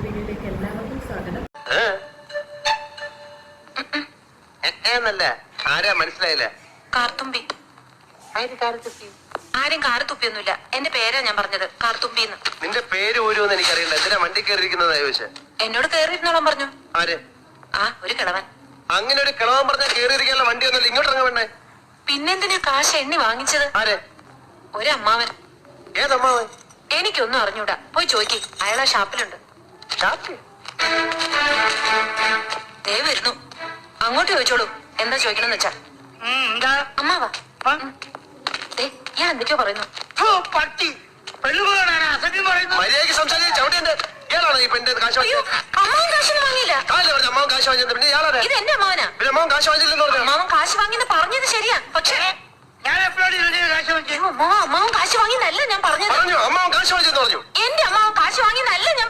വീഡിയോയിലേക്ക് എല്ലാവർക്കും സ്വാഗതം. ആരാ മനസ്സിലായില്ല? കാർത്തുമ്പി. ആരും കാറ് തുപ്പിയൊന്നുമില്ല. എന്റെ പേരാ ഞാൻ പറഞ്ഞത്, കാർത്തുമ്പിന്ന്. നിന്റെ പേര് ഊരുമെന്ന് എനിക്കറിയില്ല. എന്തിനാ വണ്ടി കയറിയിരിക്കുന്നതാ ചോദിച്ചേ? എന്നോട് കേറിയിരുന്നോളാൻ പറഞ്ഞു. ആര്? ഒരു കിളവൻ. അങ്ങനെ ഒരു കിളവൻ പറഞ്ഞാൽ കയറിയിരിക്കാനുള്ള വണ്ടി ഒന്നുമില്ല. ഇങ്ങോട്ട് ഇറങ്ങ വേണ്ടേ? പിന്നെന്തിനാ കാശ് എണ്ണി വാങ്ങിച്ചത്? ആര്? ഒരു അമ്മാവൻ. ഏതമ്മാവൻ? എനിക്കൊന്നും അറിഞ്ഞൂടാ, പോയി ചോദിക്കേ. അയാളാ ഷാപ്പിലുണ്ട്. ദേ വരുന്നു, അങ്ങോട്ട് ചോദിച്ചോളൂ. എന്താ ചോദിക്കണമെന്ന് വെച്ചാ. അമ്മാവാ, ഞാൻ എന്തൊക്കെയോ പറയുന്നു. മര്യാദയ്ക്ക് സംസാരിച്ച് ചവിട്ടിന്റെ ഇയാളാണോ ഈ പെണ്ണിന്റെ കാശ്? അമ്മാവൻ കാശൊന്നും വാങ്ങിയില്ല. അമ്മാവൻ കാശ് വാങ്ങിയത് പിന്നെ ഇയാളാണ്. ഇത് എന്റെ അമ്മാവനാ. പിന്നെ അമ്മാവൻ കാശ് വാങ്ങിച്ചില്ലെന്ന് പറഞ്ഞു. അമ്മാവൻ കാശ് വാങ്ങിയെന്ന് പറഞ്ഞത് ശരിയാ, പക്ഷേ അമ്മാവൻ കാശ് വാങ്ങിയെന്നല്ല ഞാൻ പറഞ്ഞത്. പറഞ്ഞു അമ്മാവൻ കാശ് വാങ്ങിച്ചെന്ന് പറഞ്ഞു. എന്റെ അമ്മാവൻ കാശ് വാങ്ങിയെന്നല്ല ഞാൻ